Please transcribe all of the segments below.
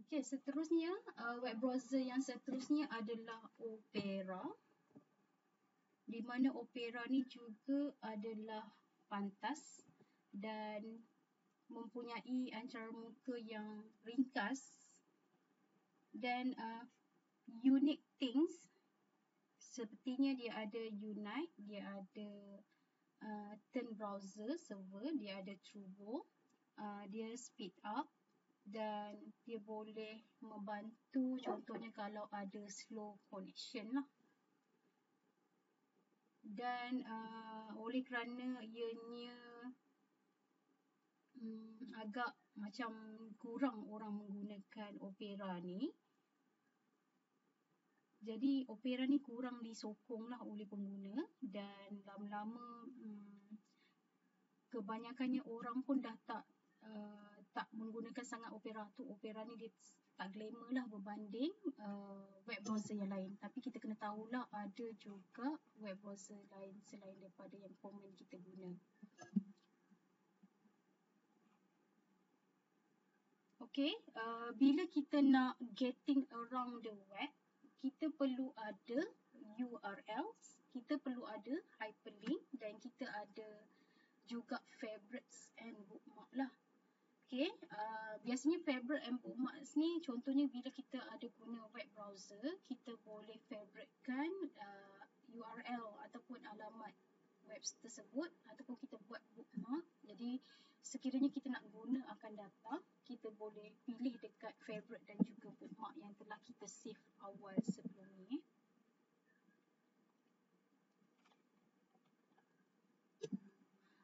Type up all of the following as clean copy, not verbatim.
Okay, seterusnya web browser yang seterusnya adalah Opera, di mana Opera ni juga adalah pantas dan mempunyai ancaran muka yang ringkas dan unique things sepertinya dia ada Unite, dia ada Turn Browser Server, dia ada Turbo, dia speed up dan dia boleh membantu contohnya kalau ada slow connection lah. Dan oleh kerana ianya agak macam kurang orang menggunakan Opera ni, jadi Opera ni kurang disokong lah oleh pengguna dan lama-lama kebanyakannya orang pun dah tak menggunakan sangat Opera tu. Opera ni dia tak glamour lah berbanding web browser yang lain. Tapi kita kena tahulah ada juga web browser lain selain daripada yang common kita guna. Okay, bila kita nak getting around the web, kita perlu ada URLs, kita perlu ada hyperlink dan kita ada juga favorites and bookmark lah. Okay, biasanya favorite and bookmarks ni contohnya bila kita ada guna web browser, kita boleh favoritekan URL ataupun alamat web tersebut ataupun kita buat bookmark. Jadi sekiranya kita nak guna akan data, kita boleh pilih dekat favorite dan juga bookmark yang telah kita save awal sebelum ni.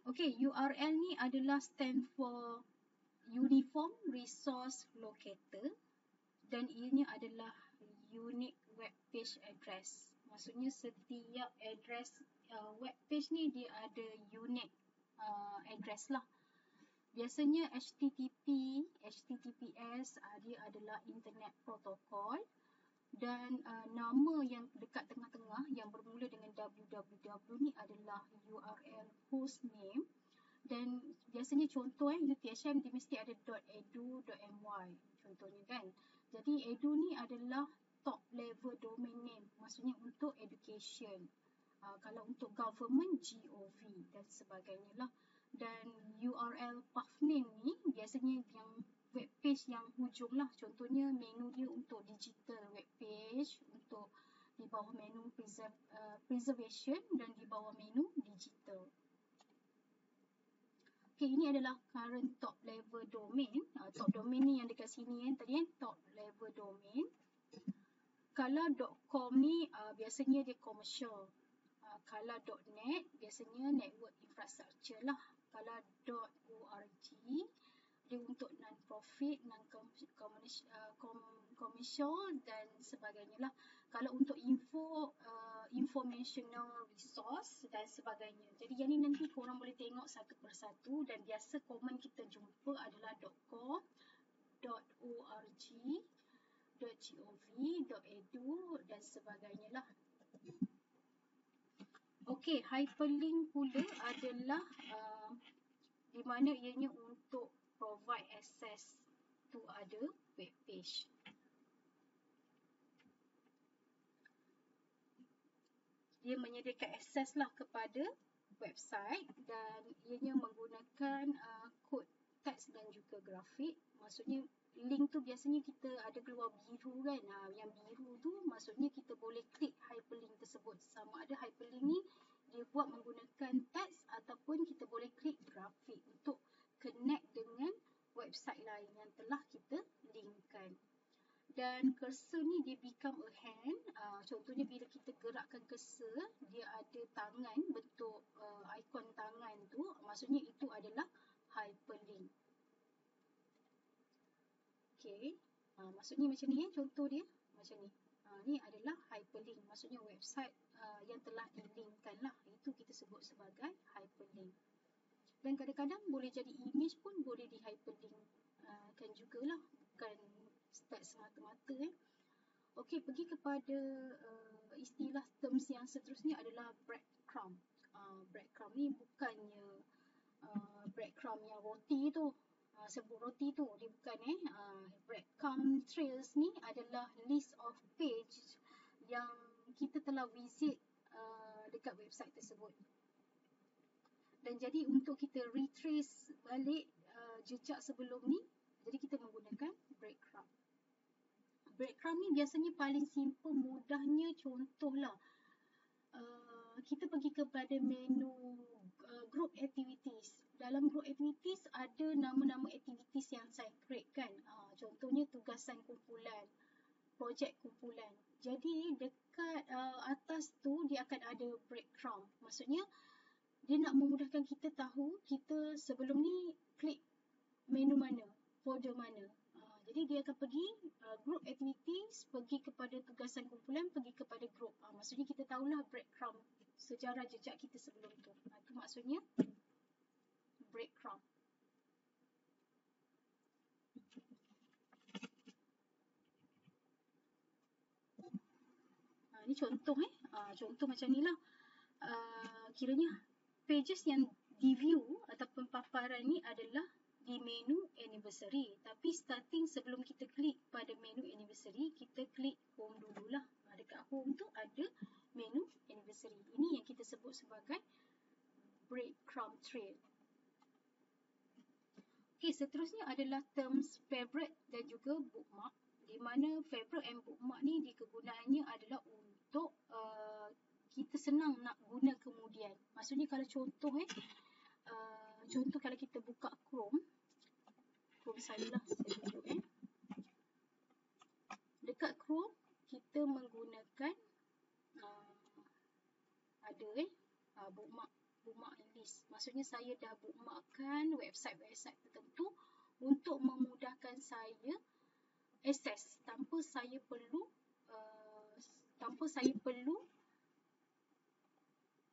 Okay, URL ni adalah stand for Uniform Resource Locator dan ianya adalah unique web page address. Maksudnya setiap address web page ni dia ada unique address lah. Biasanya HTTP, HTTPS dia adalah Internet Protocol dan nama yang dekat tengah-tengah yang bermula dengan www ni adalah URL hostname. Dan biasanya contoh UTHM dia mesti ada .edu.my contohnya kan. Jadi edu ni adalah top level domain name, maksudnya untuk education. Kalau untuk government gov dan sebagainya lah. Dan URL pathname ni biasanya yang web page yang hujung lah. Contohnya menu dia untuk digital web page, untuk di bawah menu preservation dan di bawah menu digital. Okay, ini adalah current top level domain. Top domain ni yang dekat sini tadi top level domain. Kalau .com ni biasanya dia commercial. Kalau .net biasanya network infrastructure lah. Kalau .org dia untuk non-profit, non-commercial dan sebagainya lah. Kalau untuk informational resource dan sebagainya. Jadi yang ni nanti korang boleh tengok satu persatu dan biasa komen kita jumpa adalah .com, .org, .gov, .edu dan sebagainya lah. Okay, hyperlink pula adalah di mana ianya untuk provide access to other web page. Dia menyediakan akses lah kepada website dan ianya menggunakan kod teks dan juga grafik. Maksudnya link tu biasanya kita ada keluar biru kan. Yang biru tu maksudnya kita boleh klik hyperlink tersebut. Sama ada hyperlink ni dia buat menggunakan teks ataupun kita boleh klik grafik untuk connect dengan website lain yang telah kita linkkan. Dan cursor ni dia become a hand. Contohnya bila kita gerakkan cursor, dia ada tangan, bentuk ikon tangan tu. Maksudnya itu adalah hyperlink. Okay, maksudnya macam ni contoh dia macam ni. Ni adalah hyperlink, maksudnya website yang telah dilinkkan lah. Itu kita sebut sebagai hyperlink. Dan kadang-kadang boleh jadi image pun boleh di hyperlink kan jugalah, bukan start semata-mata. Okey, pergi kepada istilah terms yang seterusnya adalah breadcrumb. Breadcrumb ni bukannya breadcrumb yang roti tu, sebut roti tu, dia bukan breadcrumb trails ni adalah list of page yang kita telah visit dekat website tersebut. Dan jadi untuk kita retrace balik jejak sebelum ni, jadi kita menggunakan breadcrumb. Breadcrumb ni biasanya paling simple, mudahnya contohlah. Kita pergi kepada menu group activities. Dalam group activities ada nama-nama activities yang saya create kan. Contohnya tugasan kumpulan, projek kumpulan. Jadi dekat atas tu dia akan ada breadcrumb. Maksudnya dia nak memudahkan kita tahu kita sebelum ni klik menu mana, folder mana. Jadi dia akan pergi group activities, pergi kepada tugasan kumpulan, pergi kepada group. Maksudnya kita tahulah breadcrumb, sejarah jejak kita sebelum tu. Itu maksudnya breadcrumb. Ini contoh contoh macam ni lah. Kiranya pages yang di view ataupun paparan ni adalah di menu anniversary. Tapi starting sebelum kita klik pada menu anniversary, kita klik home dululah. Dekat home tu ada menu anniversary. Ini yang kita sebut sebagai breadcrumb trail. Okey, seterusnya adalah terms favorite dan juga bookmark. Di mana favorite and bookmark ni kegunaannya adalah untuk kita senang nak guna kemudian. Maksudnya kalau contoh contoh kalau kita buka Chrome saya tunjuk dekat Chrome kita menggunakan ada bookmark list. Maksudnya saya dah bookmarkkan website-website tertentu untuk memudahkan saya akses tanpa saya perlu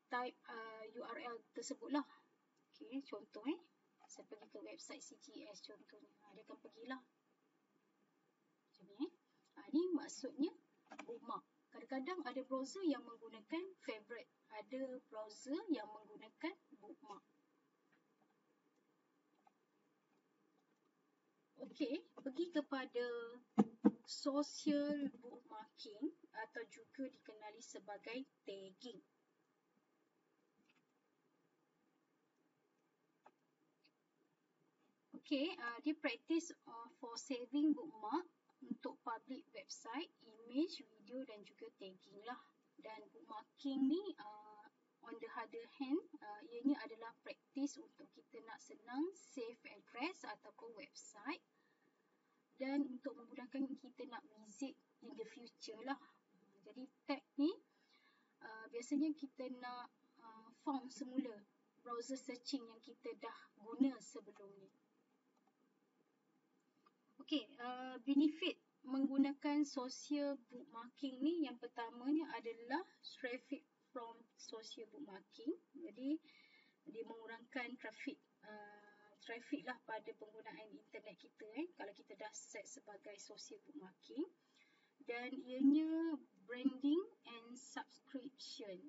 type URL tersebutlah. Okey, contoh saya pergi ke website CGS contohnya. Dia akan pergilah. Macam ni ini maksudnya bookmark. Kadang-kadang ada browser yang menggunakan favorite, ada browser yang menggunakan bookmark. Okey, pergi kepada social bookmarking atau juga dikenali sebagai tagging. Okey, dia practice for saving bookmark untuk public website, image, video dan juga tagging lah. Dan bookmarking ni on the other hand, ianya adalah practice untuk kita nak senang save address ataupun website dan untuk memudahkan kita nak visit in the future lah. Jadi tag ni biasanya kita nak found semula browser searching yang kita dah guna sebelum ni. Okey, benefit menggunakan social bookmarking ni yang pertamanya adalah traffic from social bookmarking. Jadi dia mengurangkan traffic lah pada penggunaan internet kita kalau kita dah set sebagai social bookmarking. Dan ianya branding and subscription.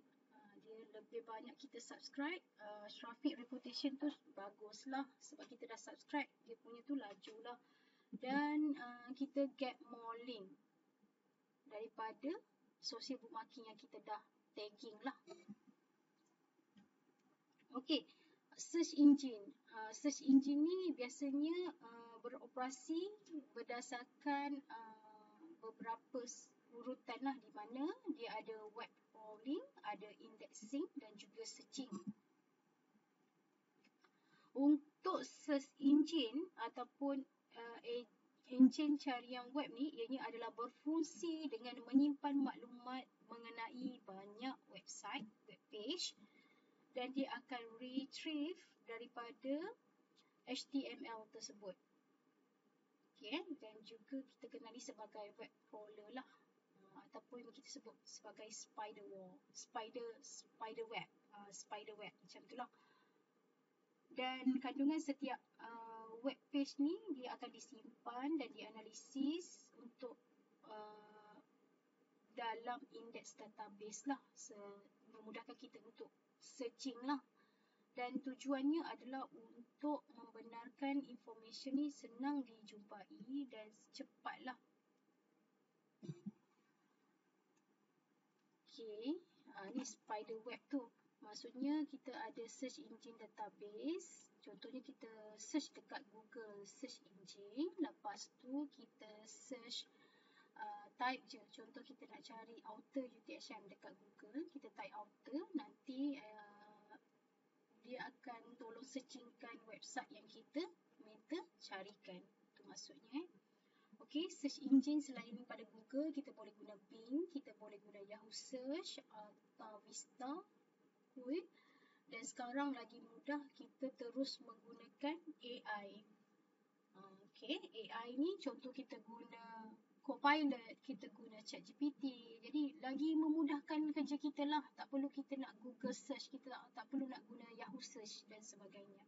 Dia lebih banyak kita subscribe, traffic reputation tu baguslah sebab kita dah subscribe, dia punya tu lajulah. Dan kita get more link daripada social bookmarking yang kita dah tagging lah. Okey, search engine. Search engine ni biasanya beroperasi berdasarkan beberapa urutan lah, di mana dia ada web crawling, ada indexing dan juga searching. Untuk search engine ataupun enjin carian web ni, ianya adalah berfungsi dengan menyimpan maklumat mengenai banyak website, web page, dan dia akan retrieve daripada HTML tersebut. Okay, dan juga kita kenali sebagai web crawler lah, ataupun kita sebut sebagai spider web, spider web macam itulah. Dan kandungan setiap web page ni dia akan disimpan dan dianalisis untuk dalam indeks database lah, memudahkan kita untuk searching lah. Dan tujuannya adalah untuk membenarkan information ni senang dijumpai dan cepatlah. Okay, ni spider web tu. Maksudnya kita ada search engine database. Contohnya kita search dekat Google search engine. Lepas tu kita search type je. Contoh kita nak cari outer UTHM dekat Google. Kita type outer. Nanti dia akan tolong searchingkan website yang kita minta carikan. Itu maksudnya. Okay, search engine selain pada Google, kita boleh guna Bing, kita boleh guna Yahoo Search, atau Vista, Quick. Dan sekarang lagi mudah, kita terus menggunakan AI. Okay, AI ni contoh kita guna Copilot, kita guna ChatGPT. Jadi lagi memudahkan kerja kita lah. Tak perlu kita nak Google search, kita tak perlu nak guna Yahoo Search dan sebagainya.